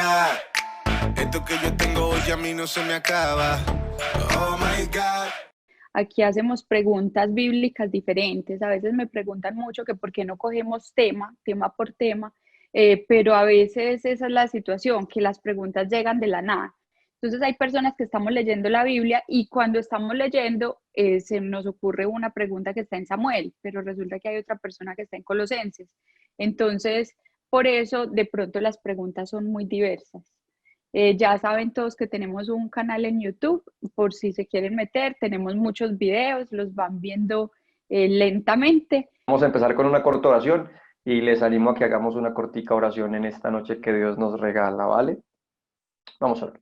God, esto que yo tengo hoy a mí no se me acaba. Oh my God. Aquí hacemos preguntas bíblicas diferentes. A veces me preguntan mucho que por qué no cogemos tema por tema, pero a veces esa es la situación, que las preguntas llegan de la nada. Entonces hay personas que estamos leyendo la Biblia y cuando estamos leyendo se nos ocurre una pregunta que está en Samuel, pero resulta que hay otra persona que está en Colosenses. Entonces, por eso de pronto las preguntas son muy diversas. Ya saben todos que tenemos un canal en YouTube, por si se quieren meter, tenemos muchos videos, los van viendo lentamente. Vamos a empezar con una corta oración y les animo a que hagamos una cortica oración en esta noche que Dios nos regala, ¿vale? Vamos a ver.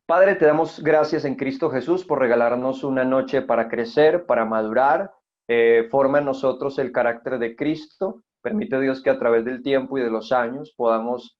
Padre, te damos gracias en Cristo Jesús por regalarnos una noche para crecer, para madurar. Forma en nosotros el carácter de Cristo. Permite Dios que a través del tiempo y de los años podamos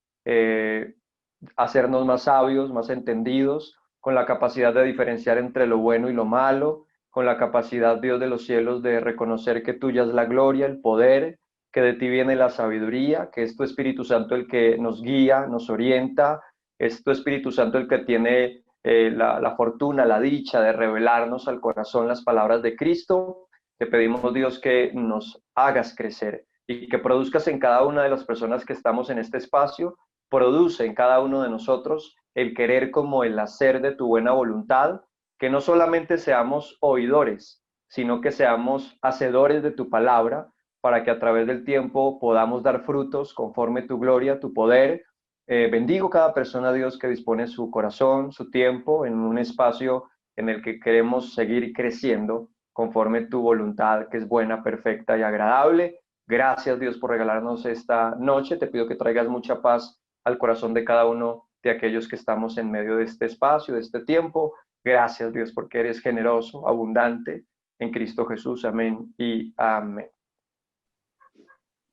hacernos más sabios, más entendidos, con la capacidad de diferenciar entre lo bueno y lo malo, con la capacidad, Dios de los cielos, de reconocer que tuya es la gloria, el poder, que de ti viene la sabiduría, que es tu Espíritu Santo el que nos guía, nos orienta, es tu Espíritu Santo el que tiene la fortuna, la dicha de revelarnos al corazón las palabras de Cristo. Te pedimos, Dios, que nos hagas crecer y que produzcas en cada una de las personas que estamos en este espacio, produce en cada uno de nosotros el querer como el hacer de tu buena voluntad, que no solamente seamos oidores, sino que seamos hacedores de tu palabra, para que a través del tiempo podamos dar frutos conforme tu gloria, tu poder. Bendigo cada persona, Dios, que dispone su corazón, su tiempo en un espacio en el que queremos seguir creciendo conforme tu voluntad, que es buena, perfecta y agradable. Gracias, Dios, por regalarnos esta noche. Te pido que traigas mucha paz al corazón de cada uno de aquellos que estamos en medio de este espacio, de este tiempo. Gracias, Dios, porque eres generoso, abundante en Cristo Jesús. Amén y amén.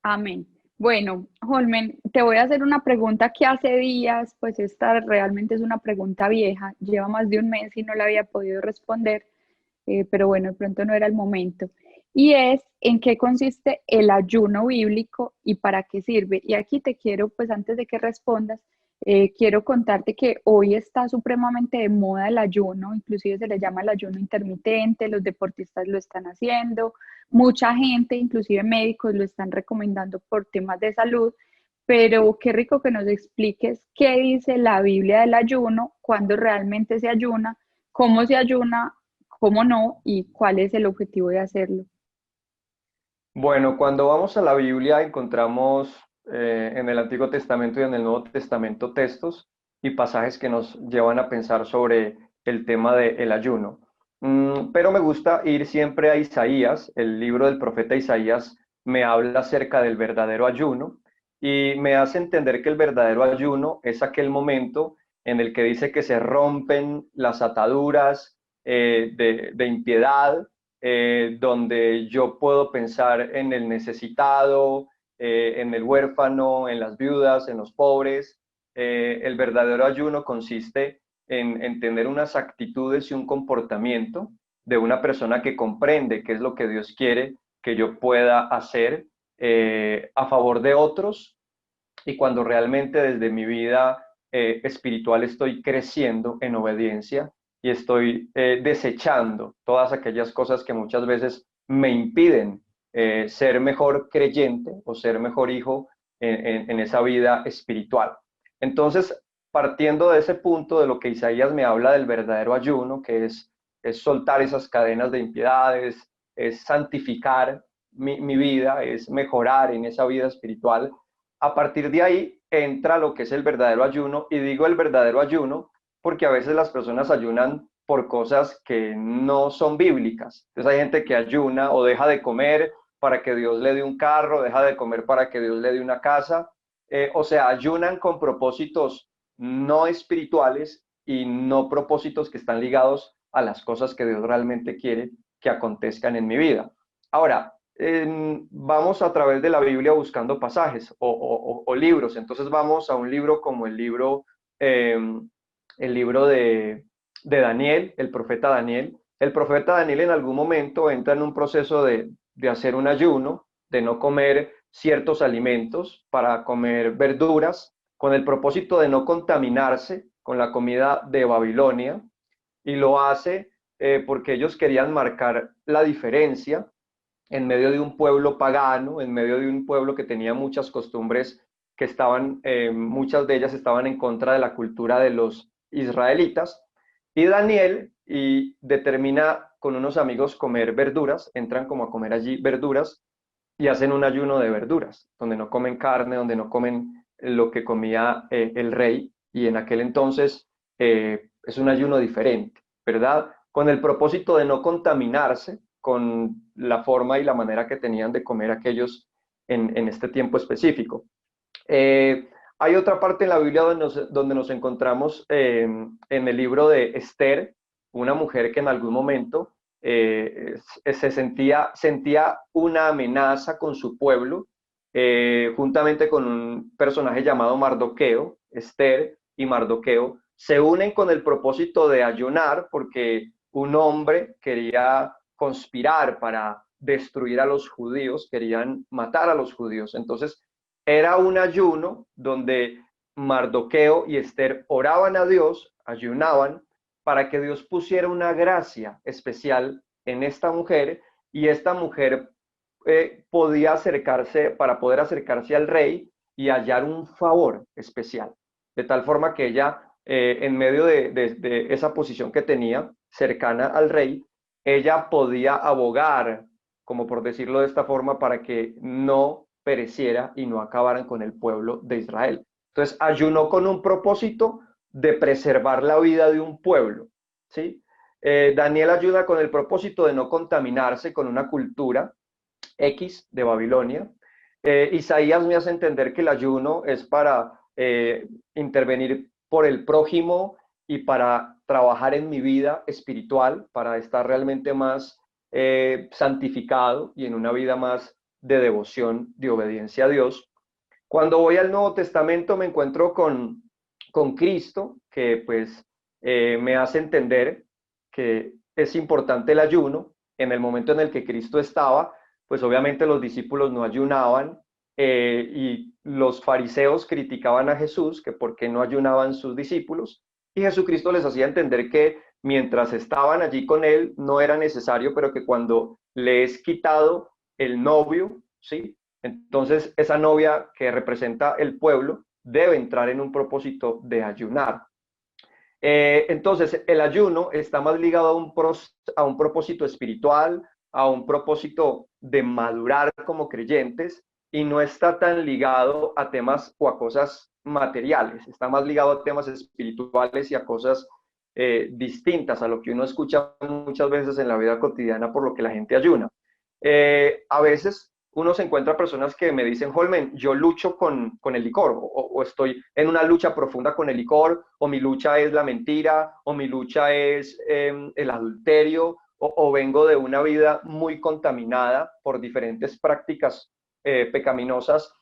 Amén. Bueno, Holmen, te voy a hacer una pregunta que hace días, pues esta realmente es una pregunta vieja, lleva más de un mes y no la había podido responder, pero bueno, de pronto no era el momento. Y es, ¿en qué consiste el ayuno bíblico y para qué sirve? Y aquí te quiero, pues antes de que respondas, quiero contarte que hoy está supremamente de moda el ayuno, inclusive se le llama el ayuno intermitente, los deportistas lo están haciendo, mucha gente, inclusive médicos, lo están recomendando por temas de salud, pero qué rico que nos expliques qué dice la Biblia del ayuno, cuándo realmente se ayuna, cómo se ayuna, cómo no y cuál es el objetivo de hacerlo. Bueno, cuando vamos a la Biblia encontramos en el Antiguo Testamento y en el Nuevo Testamento textos y pasajes que nos llevan a pensar sobre el tema del ayuno. Pero me gusta ir siempre a Isaías. El libro del profeta Isaías me habla acerca del verdadero ayuno y me hace entender que el verdadero ayuno es aquel momento en el que dice que se rompen las ataduras de impiedad, donde yo puedo pensar en el necesitado, en el huérfano, en las viudas, en los pobres. El verdadero ayuno consiste en tener unas actitudes y un comportamiento de una persona que comprende qué es lo que Dios quiere que yo pueda hacer a favor de otros, y cuando realmente desde mi vida espiritual estoy creciendo en obediencia y estoy desechando todas aquellas cosas que muchas veces me impiden ser mejor creyente o ser mejor hijo en esa vida espiritual. Entonces, partiendo de ese punto de lo que Isaías me habla del verdadero ayuno, que es soltar esas cadenas de impiedades, es santificar mi vida, es mejorar en esa vida espiritual. A partir de ahí entra lo que es el verdadero ayuno, y digo el verdadero ayuno porque a veces las personas ayunan por cosas que no son bíblicas. Entonces hay gente que ayuna o deja de comer para que Dios le dé un carro, deja de comer para que Dios le dé una casa, o sea, ayunan con propósitos no espirituales y no propósitos que están ligados a las cosas que Dios realmente quiere que acontezcan en mi vida. Ahora, vamos a través de la Biblia buscando pasajes o libros. Entonces vamos a un libro como el libro de Daniel, el profeta Daniel. El profeta Daniel en algún momento entra en un proceso de hacer un ayuno, de no comer ciertos alimentos para comer verduras, con el propósito de no contaminarse con la comida de Babilonia, y lo hace porque ellos querían marcar la diferencia en medio de un pueblo pagano, en medio de un pueblo que tenía muchas costumbres que estaban, muchas de ellas estaban en contra de la cultura de los israelitas. Y Daniel determina con unos amigos comer verduras, entran como a comer allí verduras y hacen un ayuno de verduras, donde no comen carne, donde no comen lo que comía el rey, y en aquel entonces es un ayuno diferente, ¿verdad? Con el propósito de no contaminarse con la forma y la manera que tenían de comer aquellos en este tiempo específico. Hay otra parte en la Biblia donde nos encontramos en el libro de Esther, una mujer que en algún momento se sentía una amenaza con su pueblo, juntamente con un personaje llamado Mardoqueo. Esther y Mardoqueo se unen con el propósito de ayunar porque un hombre quería conspirar para destruir a los judíos, querían matar a los judíos. Entonces era un ayuno donde Mardoqueo y Esther oraban a Dios, ayunaban, para que Dios pusiera una gracia especial en esta mujer, y esta mujer podía acercarse, para poder acercarse al rey y hallar un favor especial, de tal forma que ella, en medio de esa posición que tenía, cercana al rey, ella podía abogar, como por decirlo de esta forma, para que no pereciera y no acabaran con el pueblo de Israel. Entonces ayunó con un propósito de preservar la vida de un pueblo, ¿sí? Daniel ayuda con el propósito de no contaminarse con una cultura X de Babilonia. Isaías me hace entender que el ayuno es para intervenir por el prójimo y para trabajar en mi vida espiritual, para estar realmente más santificado y en una vida más de devoción, de obediencia a Dios. Cuando voy al Nuevo Testamento me encuentro con Cristo, que pues me hace entender que es importante el ayuno. En el momento en el que Cristo estaba, pues obviamente los discípulos no ayunaban, y los fariseos criticaban a Jesús, que por qué no ayunaban sus discípulos, y Jesucristo les hacía entender que mientras estaban allí con él no era necesario, pero que cuando le es quitado el novio, ¿sí? Entonces esa novia que representa el pueblo debe entrar en un propósito de ayunar. Entonces el ayuno está más ligado a un propósito espiritual, a un propósito de madurar como creyentes, y no está tan ligado a temas o a cosas materiales, está más ligado a temas espirituales y a cosas distintas a lo que uno escucha muchas veces en la vida cotidiana por lo que la gente ayuna. A veces uno se encuentra personas que me dicen, Holmen, yo lucho con el licor, o estoy en una lucha profunda con el licor, o mi lucha es la mentira, o mi lucha es el adulterio, o vengo de una vida muy contaminada por diferentes prácticas pecaminosas.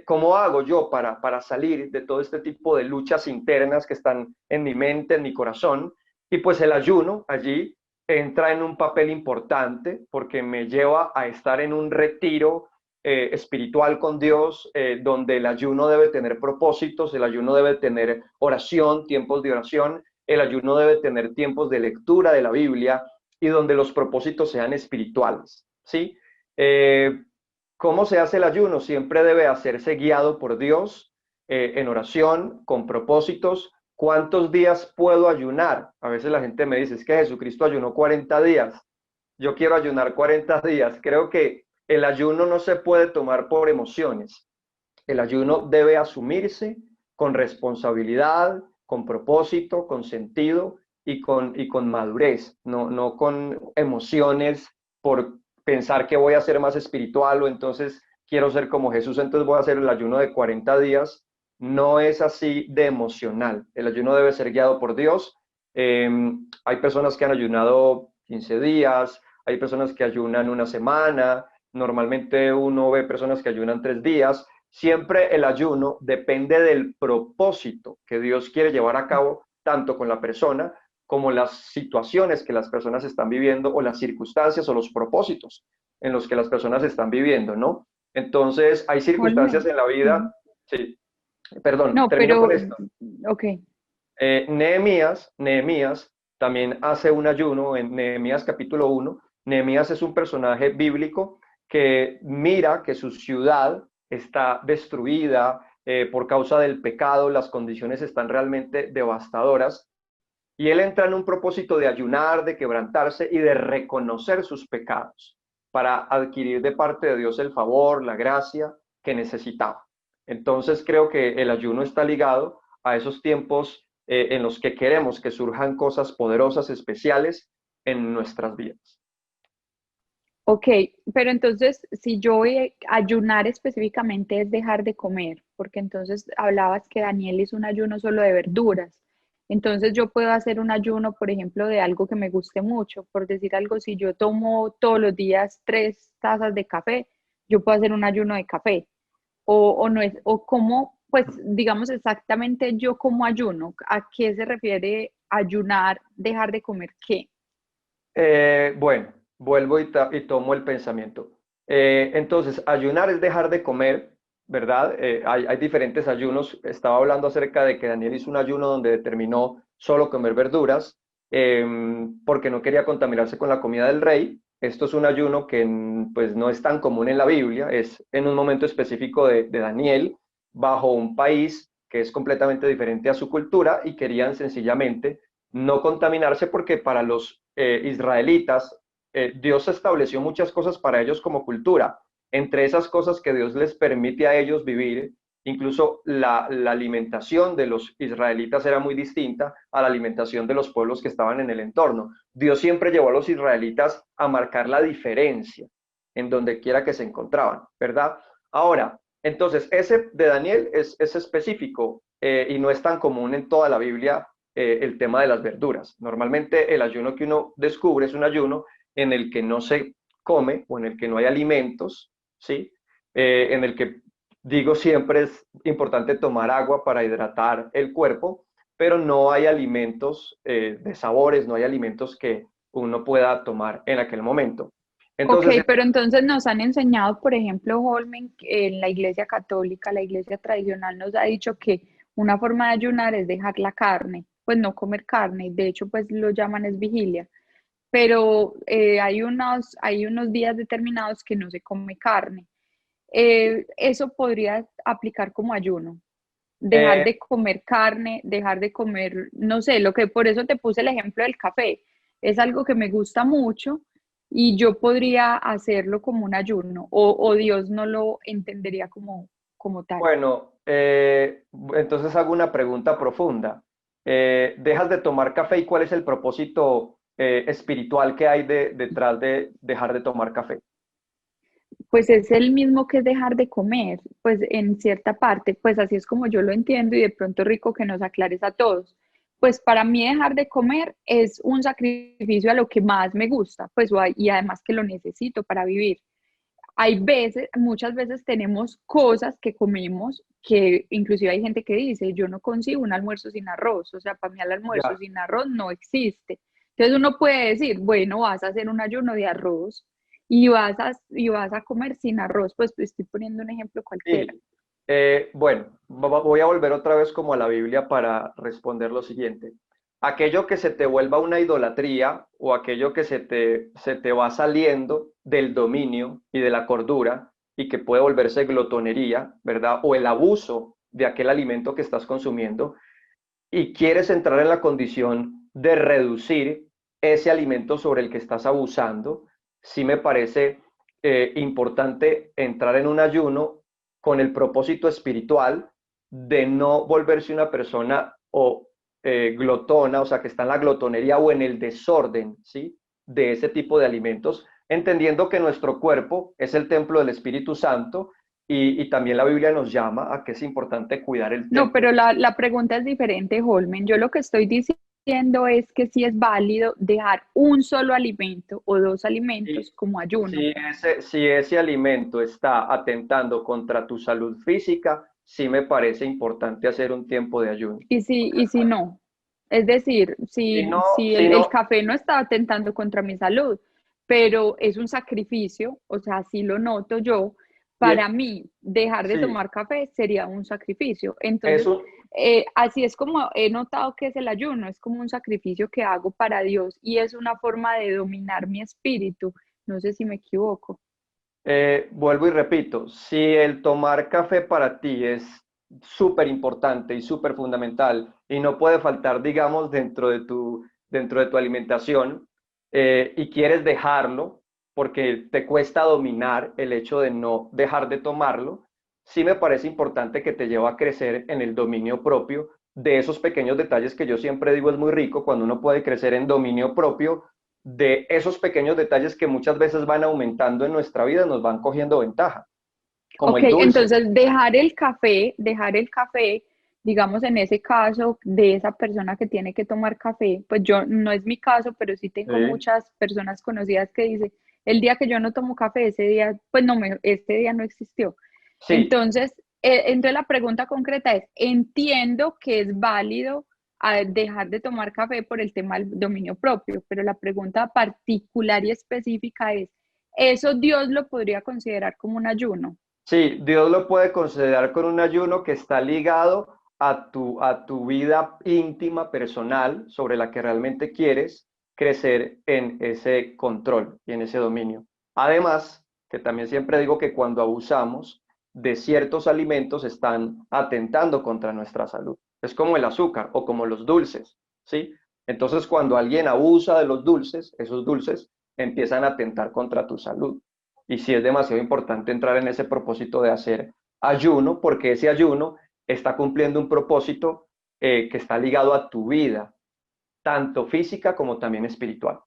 ¿Cómo hago yo para salir de todo este tipo de luchas internas que están en mi mente, en mi corazón? Y pues el ayuno allí entra en un papel importante porque me lleva a estar en un retiro espiritual con Dios, donde el ayuno debe tener propósitos, el ayuno debe tener oración, tiempos de oración, el ayuno debe tener tiempos de lectura de la Biblia, y donde los propósitos sean espirituales, ¿sí? ¿Cómo se hace el ayuno? Siempre debe hacerse guiado por Dios, en oración, con propósitos. ¿Cuántos días puedo ayunar? A veces la gente me dice, es que Jesucristo ayunó 40 días. Yo quiero ayunar 40 días. Creo que el ayuno no se puede tomar por emociones. El ayuno debe asumirse con responsabilidad, con propósito, con sentido y con madurez, no con emociones por pensar que voy a ser más espiritual, o entonces quiero ser como Jesús, entonces voy a hacer el ayuno de 40 días. No es así de emocional. El ayuno debe ser guiado por Dios. Hay personas que han ayunado 15 días, hay personas que ayunan una semana, normalmente uno ve personas que ayunan 3 días. Siempre el ayuno depende del propósito que Dios quiere llevar a cabo, tanto con la persona como las situaciones que las personas están viviendo, o las circunstancias o los propósitos en los que las personas están viviendo, ¿no? Entonces, hay circunstancias en la vida, sí. Perdón, No, termino pero, con esto. ok. Nehemías también hace un ayuno en Nehemías capítulo 1. Nehemías es un personaje bíblico que mira que su ciudad está destruida por causa del pecado, las condiciones están realmente devastadoras, y él entra en un propósito de ayunar, de quebrantarse y de reconocer sus pecados para adquirir de parte de Dios el favor, la gracia que necesitaba. Entonces creo que el ayuno está ligado a esos tiempos en los que queremos que surjan cosas poderosas, especiales en nuestras vidas. Ok, pero entonces si yo voy a ayunar específicamente es dejar de comer, porque entonces hablabas que Daniel hizo un ayuno solo de verduras. Entonces yo puedo hacer un ayuno, por ejemplo, de algo que me guste mucho. Por decir algo, si yo tomo todos los días 3 tazas de café, yo puedo hacer un ayuno de café. O no es, o cómo, pues digamos exactamente yo como ayuno, ¿a qué se refiere ayunar, dejar de comer qué? Bueno, vuelvo y tomo el pensamiento. Entonces, ayunar es dejar de comer, ¿verdad? Hay diferentes ayunos. Estaba hablando acerca de que Daniel hizo un ayuno donde determinó solo comer verduras porque no quería contaminarse con la comida del rey. Esto es un ayuno que pues, no es tan común en la Biblia, es en un momento específico de Daniel, bajo un país que es completamente diferente a su cultura y querían sencillamente no contaminarse porque para los israelitas Dios estableció muchas cosas para ellos como cultura. Entre esas cosas que Dios les permite a ellos vivir, incluso la alimentación de los israelitas era muy distinta a la alimentación de los pueblos que estaban en el entorno. Dios siempre llevó a los israelitas a marcar la diferencia en donde quiera que se encontraban, ¿verdad? Ahora, entonces, ese de Daniel es específico y no es tan común en toda la Biblia el tema de las verduras. Normalmente el ayuno que uno descubre es un ayuno en el que no se come o en el que no hay alimentos, ¿sí? En el que digo siempre es importante tomar agua para hidratar el cuerpo, pero no hay alimentos de sabores, no hay alimentos que uno pueda tomar en aquel momento. Ok, Entonces, pero entonces nos han enseñado, por ejemplo, Holmen, que en la Iglesia Católica, la Iglesia tradicional nos ha dicho que una forma de ayunar es dejar la carne, pues no comer carne, de hecho pues lo llaman es vigilia, pero hay unos días determinados que no se come carne. Eso podría aplicar como ayuno, dejar eh, de comer carne, dejar de comer, no sé, lo que por eso te puse el ejemplo del café. Es algo que me gusta mucho y yo podría hacerlo como un ayuno o Dios no lo entendería como tal. bueno, entonces hago una pregunta profunda. ¿Dejas de tomar café y cuál es el propósito espiritual que hay detrás de dejar de tomar café? Pues es el mismo que es dejar de comer, pues en cierta parte, pues así es como yo lo entiendo y de pronto rico que nos aclares a todos. Pues para mí dejar de comer es un sacrificio a lo que más me gusta, pues y además que lo necesito para vivir. Hay veces, muchas veces tenemos cosas que comemos que inclusive hay gente que dice, yo no consigo un almuerzo sin arroz, o sea, para mí el almuerzo Ya, sin arroz no existe. Entonces uno puede decir, bueno, vas a hacer un ayuno de arroz y vas a comer sin arroz, pues estoy poniendo un ejemplo cualquiera. sí. Bueno, voy a volver otra vez como a la Biblia para responder lo siguiente. Aquello que se te vuelva una idolatría o aquello que se te va saliendo del dominio y de la cordura y que puede volverse glotonería, ¿verdad? O el abuso de aquel alimento que estás consumiendo y quieres entrar en la condición de reducir ese alimento sobre el que estás abusando, sí me parece importante entrar en un ayuno con el propósito espiritual de no volverse una persona o glotona, o sea, que está en la glotonería o en el desorden, ¿sí? De ese tipo de alimentos, entendiendo que nuestro cuerpo es el templo del Espíritu Santo y también la Biblia nos llama a que es importante cuidar el No, templo. pero la pregunta es diferente, Holmen. Yo lo que estoy diciendo es que si es válido dejar un solo alimento o dos alimentos Sí, como ayuno. si ese alimento está atentando contra tu salud física, sí me parece importante hacer un tiempo de ayuno. Y si no, es decir, Si si, no, si si el, no, el café no está atentando contra mi salud, pero es un sacrificio, o sea, sí lo noto yo, Y para mí, dejar de sí, tomar café sería un sacrificio. Entonces, eso, así es como he notado que es el ayuno, es como un sacrificio que hago para Dios y es una forma de dominar mi espíritu. No sé si me equivoco. vuelvo y repito, si el tomar café para ti es súper importante y súper fundamental y no puede faltar, digamos, dentro de tu alimentación, y quieres dejarlo porque te cuesta dominar el hecho de no dejar de tomarlo, sí me parece importante que te lleva a crecer en el dominio propio de esos pequeños detalles que yo siempre digo es muy rico cuando uno puede crecer en dominio propio de esos pequeños detalles que muchas veces van aumentando en nuestra vida, nos van cogiendo ventaja, como Ok, el dulce. entonces dejar el café, digamos en ese caso de esa persona que tiene que tomar café, pues yo no es mi caso, pero sí tengo Sí, muchas personas conocidas que dicen, el día que yo no tomo café, ese día, pues no me, este día no existió. sí, Entonces, entonces la pregunta concreta es, entiendo que es válido dejar de tomar café por el tema del dominio propio, pero la pregunta particular y específica es, ¿eso Dios lo podría considerar como un ayuno? sí, Dios lo puede considerar con un ayuno que está ligado a tu vida íntima, personal, sobre la que realmente quieres crecer en ese control y en ese dominio. Además, que también siempre digo que cuando abusamos de ciertos alimentos están atentando contra nuestra salud. Es como el azúcar o como los dulces, ¿sí? Entonces, cuando alguien abusa de los dulces, esos dulces empiezan a atentar contra tu salud. Y sí es demasiado importante entrar en ese propósito de hacer ayuno, porque ese ayuno está cumpliendo un propósito que está ligado a tu vida, tanto física como también espiritual.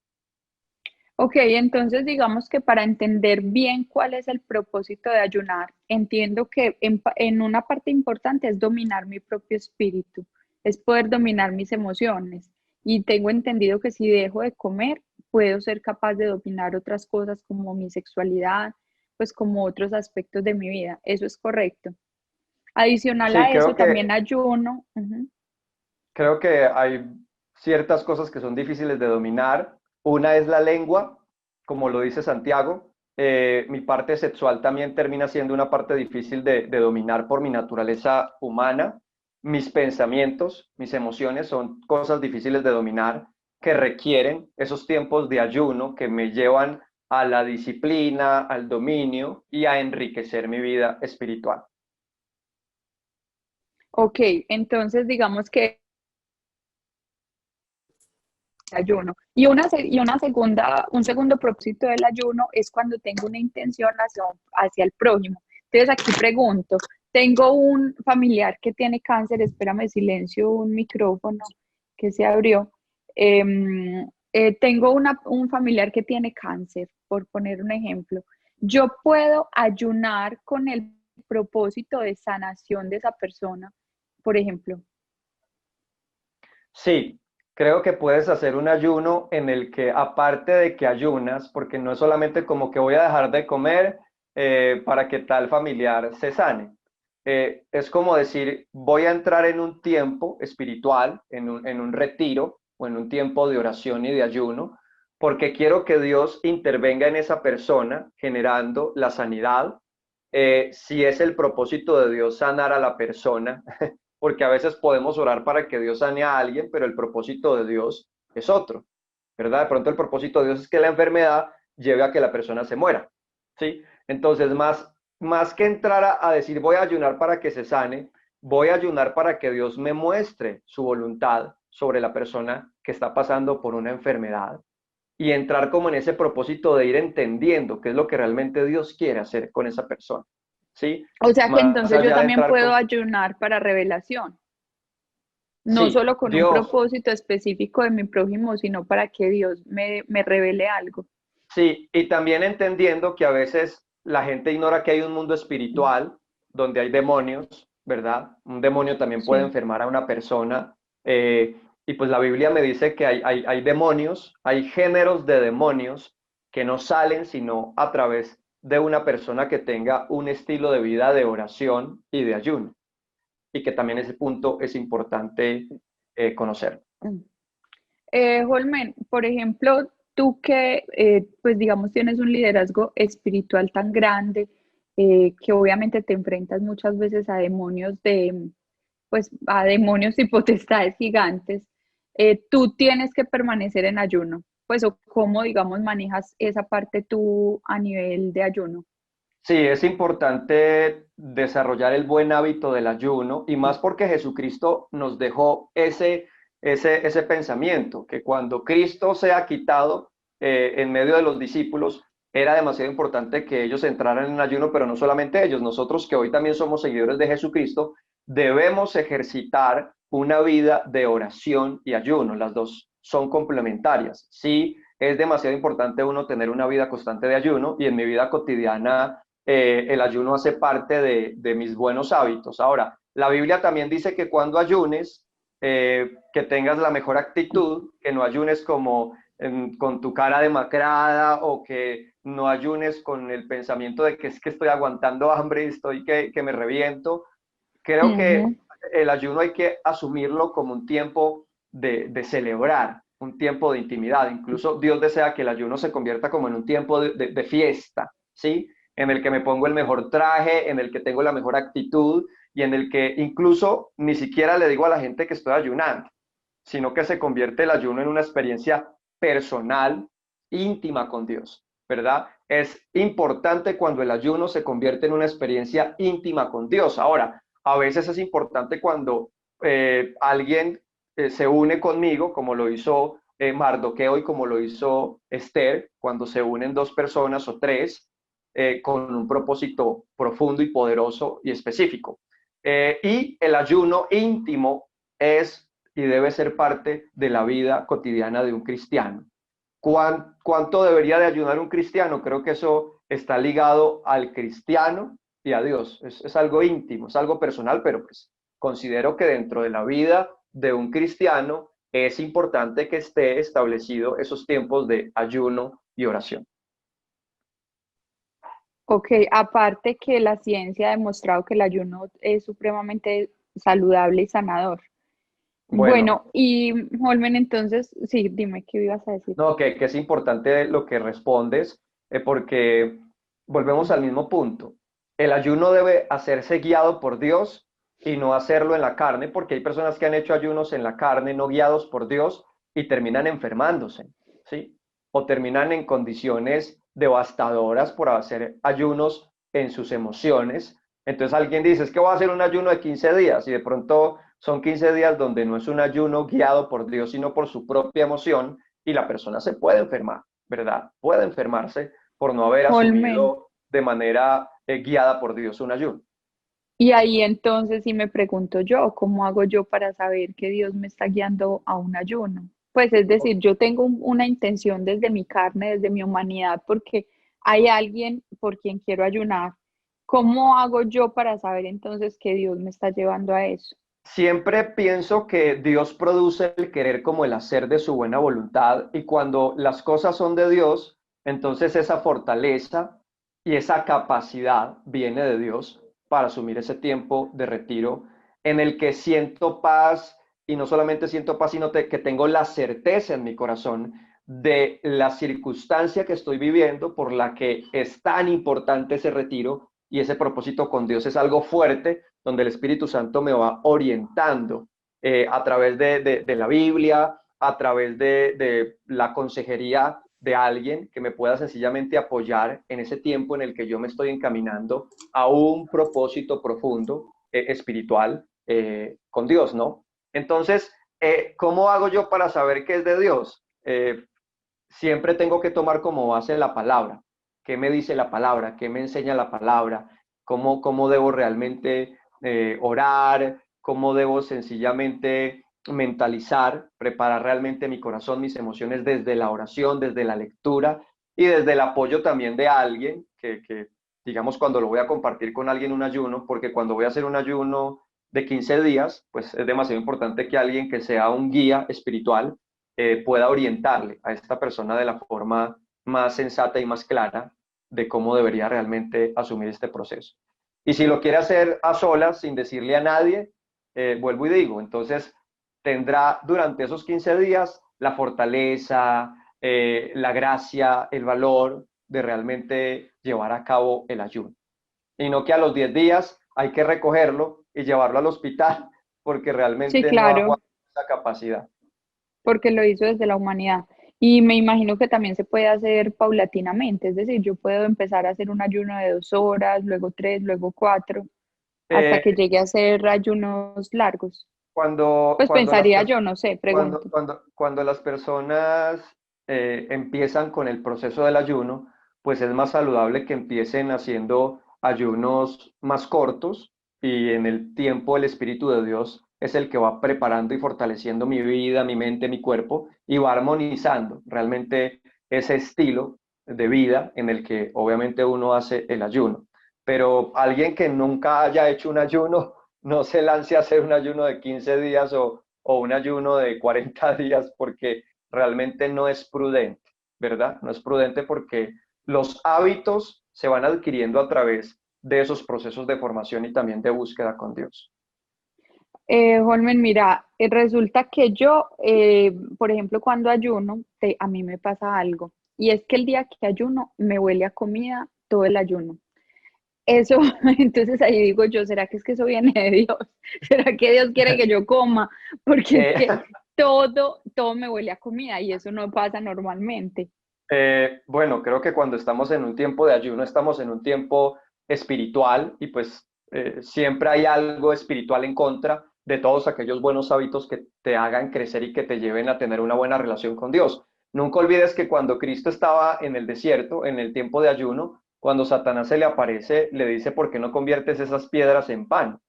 Ok, entonces digamos que para entender bien cuál es el propósito de ayunar, entiendo que en una parte importante es dominar mi propio espíritu, es poder dominar mis emociones. Y tengo entendido que si dejo de comer, puedo ser capaz de dominar otras cosas como mi sexualidad, pues como otros aspectos de mi vida. Eso es correcto. Adicional Sí, a eso, también ayuno. Ujú. creo que hay ciertas cosas que son difíciles de dominar. Una es la lengua, como lo dice Santiago. Mi parte sexual también termina siendo una parte difícil de dominar por mi naturaleza humana. Mis pensamientos, mis emociones son cosas difíciles de dominar que requieren esos tiempos de ayuno que me llevan a la disciplina, al dominio y a enriquecer mi vida espiritual. Ok, entonces digamos que ayuno. Y una segunda, un segundo propósito del ayuno es cuando tengo una intención hacia el prójimo. Entonces aquí pregunto, tengo un familiar que tiene cáncer, espérame silencio, un micrófono que se abrió. Tengo un familiar que tiene cáncer, por poner un ejemplo. Yo puedo ayunar con el propósito de sanación de esa persona, por ejemplo. Sí, creo que puedes hacer un ayuno en el que aparte de que ayunas, porque no es solamente como que voy a dejar de comer para que tal familiar se sane. Es como decir, voy a entrar en un tiempo espiritual, en un retiro o en un tiempo de oración y de ayuno, porque quiero que Dios intervenga en esa persona generando la sanidad. Si es el propósito de Dios sanar a la persona, porque a veces podemos orar para que Dios sane a alguien, pero el propósito de Dios es otro, ¿verdad? De pronto el propósito de Dios es que la enfermedad lleve a que la persona se muera, ¿sí? Entonces, más que entrar a decir voy a ayunar para que se sane, voy a ayunar para que Dios me muestre su voluntad sobre la persona que está pasando por una enfermedad y entrar como en ese propósito de ir entendiendo qué es lo que realmente Dios quiere hacer con esa persona, ¿sí? O sea que Más entonces yo allá de también entrar puedo con... ayunar para revelación, no Sí, solo con un Dios, propósito específico de mi prójimo, sino para que Dios me revele algo. sí, y también entendiendo que a veces la gente ignora que hay un mundo espiritual donde hay demonios, ¿verdad? Un demonio también puede Sí. enfermar a una persona. Y pues la Biblia me dice que hay demonios, hay géneros de demonios que no salen sino a través de una persona que tenga un estilo de vida de oración y de ayuno. Y que también ese punto es importante conocer. Mm. Holmen, por ejemplo, tú que, pues digamos, tienes un liderazgo espiritual tan grande, que obviamente te enfrentas muchas veces a demonios pues a demonios y potestades gigantes, tú tienes que permanecer en ayuno, pues o cómo, digamos, manejas esa parte tú a nivel de ayuno. Sí, es importante desarrollar el buen hábito del ayuno y más porque Jesucristo nos dejó ese pensamiento, que cuando Cristo sea quitado en medio de los discípulos, era demasiado importante que ellos entraran en ayuno, pero no solamente ellos, nosotros que hoy también somos seguidores de Jesucristo, debemos ejercitar una vida de oración y ayuno. Las dos son complementarias. Sí, es demasiado importante uno tener una vida constante de ayuno y en mi vida cotidiana el ayuno hace parte de mis buenos hábitos. Ahora, la Biblia también dice que cuando ayunes, que tengas la mejor actitud, que no ayunes como con tu cara demacrada o que no ayunes con el pensamiento de que es que estoy aguantando hambre y estoy que me reviento. Creo que Ujú. el ayuno hay que asumirlo como un tiempo de celebrar, un tiempo de intimidad. Incluso Dios desea que el ayuno se convierta como en un tiempo de fiesta, ¿sí? En el que me pongo el mejor traje, en el que tengo la mejor actitud y en el que incluso ni siquiera le digo a la gente que estoy ayunando, sino que se convierte el ayuno en una experiencia personal, íntima con Dios, ¿verdad? Es importante cuando el ayuno se convierte en una experiencia íntima con Dios. Ahora, a veces es importante cuando alguien se une conmigo, como lo hizo Mardoqueo y como lo hizo Esther, cuando se unen dos personas o tres con un propósito profundo y poderoso y específico. Y el ayuno íntimo es y debe ser parte de la vida cotidiana de un cristiano. ¿Cuánto debería de ayunar un cristiano? Creo que eso está ligado al cristiano y a Dios. Es algo íntimo, es algo personal, pero pues considero que dentro de la vida de un cristiano es importante que esté establecido esos tiempos de ayuno y oración. Ok, aparte que la ciencia ha demostrado que el ayuno es supremamente saludable y sanador. Bueno, Bueno, y Holmen, entonces, sí, dime qué ibas a decir. no, que es importante lo que respondes, porque volvemos al mismo punto. El ayuno debe hacerse guiado por Dios y no hacerlo en la carne, porque hay personas que han hecho ayunos en la carne, no guiados por Dios, y terminan enfermándose, ¿sí? O terminan en condiciones devastadoras por hacer ayunos en sus emociones. Entonces alguien dice, es que voy a hacer un ayuno de 15 días, y de pronto son 15 días donde no es un ayuno guiado por Dios, sino por su propia emoción, y la persona se puede enfermar, ¿verdad? Puede enfermarse por no haber Holmen, asumido de manera guiada por Dios un ayuno. y ahí entonces sí me pregunto yo, ¿cómo hago yo para saber que Dios me está guiando a un ayuno? Pues es decir, yo tengo una intención desde mi carne, desde mi humanidad, porque hay alguien por quien quiero ayunar. ¿Cómo hago yo para saber entonces que Dios me está llevando a eso? Siempre pienso que Dios produce el querer como el hacer de su buena voluntad, y cuando las cosas son de Dios, entonces esa fortaleza y esa capacidad viene de Dios para asumir ese tiempo de retiro en el que siento paz, y no solamente siento paz, sino que tengo la certeza en mi corazón de la circunstancia que estoy viviendo por la que es tan importante ese retiro, y ese propósito con Dios es algo fuerte donde el Espíritu Santo me va orientando a través de la Biblia, a través de la consejería de alguien que me pueda sencillamente apoyar en ese tiempo en el que yo me estoy encaminando a un propósito profundo, espiritual, con Dios, ¿no? Entonces, ¿cómo hago yo para saber qué es de Dios? Siempre tengo que tomar como base la palabra. ¿Qué me dice la palabra? ¿Qué me enseña la palabra? ¿Cómo debo realmente orar? ¿Cómo debo sencillamente mentalizar, preparar realmente mi corazón, mis emociones desde la oración, desde la lectura y desde el apoyo también de alguien digamos, cuando lo voy a compartir con alguien un ayuno, porque cuando voy a hacer un ayuno de 15 días, pues es demasiado importante que alguien que sea un guía espiritual pueda orientarle a esta persona de la forma más sensata y más clara de cómo debería realmente asumir este proceso. Y si lo quiere hacer a solas, sin decirle a nadie, vuelvo y digo, entonces tendrá durante esos 15 días la fortaleza, la gracia, el valor de realmente llevar a cabo el ayuno. y no que a los 10 días hay que recogerlo y llevarlo al hospital porque Sí, realmente no claro, aguanta esa capacidad. porque lo hizo desde la humanidad. Y me imagino que también se puede hacer paulatinamente, es decir, yo puedo empezar a hacer un ayuno de 2 horas, luego 3, luego 4, hasta Eh, que llegue a hacer ayunos largos. cuando, Pues cuando las pensaría personas yo, no sé, pregunto. Cuando las personas empiezan con el proceso del ayuno, pues es más saludable que empiecen haciendo ayunos más cortos y en el tiempo el Espíritu de Dios es el que va preparando y fortaleciendo mi vida, mi mente, mi cuerpo y va armonizando realmente ese estilo de vida en el que obviamente uno hace el ayuno. Pero alguien que nunca haya hecho un ayuno, no se lance a hacer un ayuno de 15 días o un ayuno de 40 días porque realmente no es prudente, ¿verdad? No es prudente porque los hábitos se van adquiriendo a través de esos procesos de formación y también de búsqueda con Dios. Holmen, mira, resulta que yo, por ejemplo, cuando ayuno, a mí me pasa algo, y es que el día que ayuno me huele a comida todo el ayuno. Eso, entonces ahí digo yo, ¿será que es que eso viene de Dios? ¿Será que Dios quiere que yo coma? Porque es Eh, que todo me huele a comida y eso no pasa normalmente. bueno, creo que cuando estamos en un tiempo de ayuno, estamos en un tiempo espiritual y pues siempre hay algo espiritual en contra de todos aquellos buenos hábitos que te hagan crecer y que te lleven a tener una buena relación con Dios. Nunca olvides que cuando Cristo estaba en el desierto, en el tiempo de ayuno, cuando Satanás se le aparece, le dice, ¿por qué no conviertes esas piedras en pan?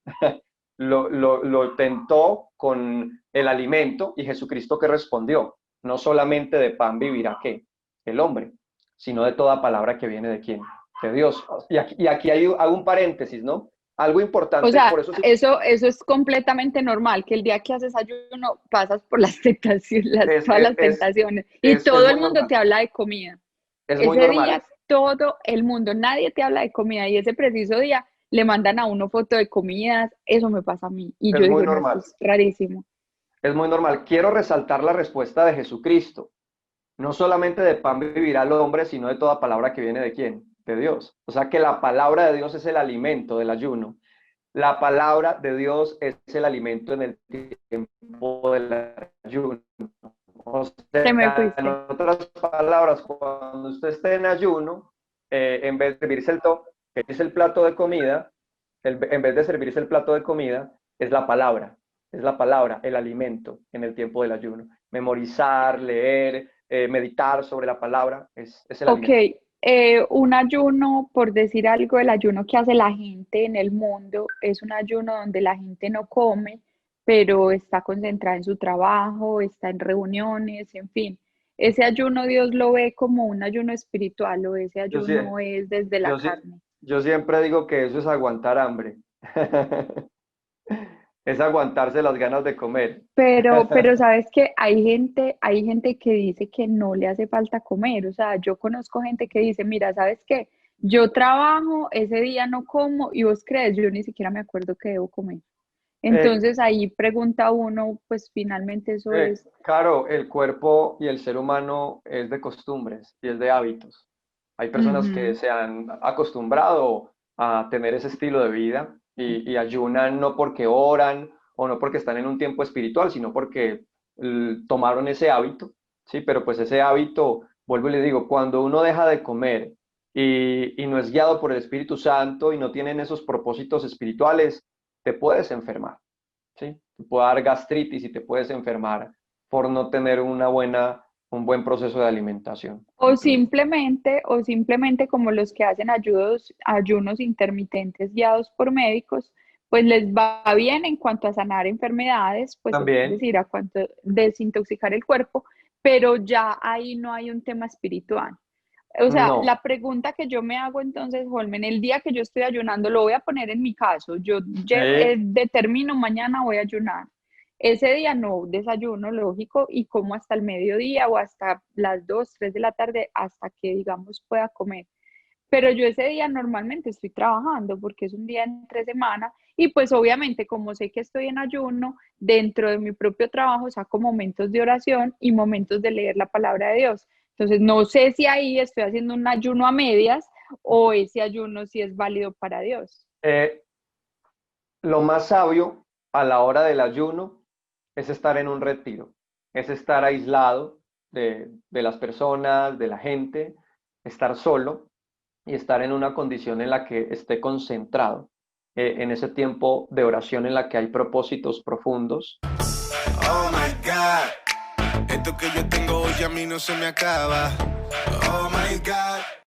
Lo tentó con el alimento y Jesucristo que respondió, no solamente de pan vivirá qué el hombre, sino de toda palabra que viene de quién, de Dios. Y aquí hago un paréntesis, ¿no? Algo O importante, sea, por eso sí, eso es completamente normal, que el día que haces ayuno pasas por las tentaciones, es, todas es, las es, tentaciones y es todo muy el mundo normal, te habla de comida. es muy Ese normal, día todo el mundo, nadie te habla de comida y ese preciso día le mandan a uno foto de comidas, eso me pasa a mí. Y es yo muy digo, no, esto normal, es rarísimo. es muy normal. Quiero resaltar la respuesta de Jesucristo. No solamente de pan vivirá el hombre, sino de toda palabra que viene de quién, de Dios. O sea que la palabra de Dios es el alimento del ayuno. La palabra de Dios es el alimento en el tiempo del ayuno. O Te me sea, en fuiste. otras palabras, cuando usted esté en ayuno, en vez de servirse que es el plato de comida, en vez de servirse el plato de comida, es la palabra, el alimento en el tiempo del ayuno. Memorizar, leer, meditar sobre la palabra es el Ok, alimento. un ayuno, por decir algo, el ayuno que hace la gente en el mundo es un ayuno donde la gente no come, pero está concentrada en su trabajo, está en reuniones, en fin. Ese ayuno Dios lo ve como un ayuno espiritual o ese Yo, sí, ayuno es desde la yo, sí, carne. yo siempre digo que eso es aguantar hambre. Es aguantarse las ganas de comer. Pero sabes que hay gente que dice que no le hace falta comer. O sea, yo conozco gente que dice, mira, ¿sabes qué? Yo trabajo, ese día no como y vos crees, yo ni siquiera me acuerdo que debo comer. Eh, Entonces ahí pregunta uno, pues finalmente eso es, claro, el cuerpo y el ser humano es de costumbres y es de hábitos. Hay personas que ujú, se han acostumbrado a tener ese estilo de vida y ayunan no porque oran o no porque están en un tiempo espiritual, sino porque tomaron ese hábito, ¿sí? Pero pues ese hábito, vuelvo y le digo, cuando uno deja de comer y no es guiado por el Espíritu Santo y no tienen esos propósitos espirituales, te puedes enfermar. ¿Sí? Te puede dar gastritis y te puedes enfermar por no tener un buen proceso de alimentación. o simplemente como los que hacen ayunos intermitentes guiados por médicos, pues les va bien en cuanto a sanar enfermedades, pues es También, decir, a cuanto desintoxicar el cuerpo, pero ya ahí no hay un tema espiritual. O sea, no. la pregunta que yo me hago entonces, Holmen, el día que yo estoy ayunando, lo voy a poner en mi caso, yo Sí, determino mañana voy a ayunar. Ese día no desayuno, lógico, y como hasta el mediodía o hasta las 2, 3 de la tarde, hasta que, digamos, pueda comer. Pero yo ese día normalmente estoy trabajando porque es un día entre semana y pues obviamente como sé que estoy en ayuno, dentro de mi propio trabajo saco momentos de oración y momentos de leer la palabra de Dios. Entonces no sé si ahí estoy haciendo un ayuno a medias o ese ayuno sí es válido para Dios. Lo más sabio a la hora del ayuno es estar en un retiro, es estar aislado de las personas, de la gente, estar solo y estar en una condición en la que esté concentrado, en ese tiempo de oración en la que hay propósitos profundos. Oh my God, esto que yo tengo hoy a mí no se me acaba. Oh my God.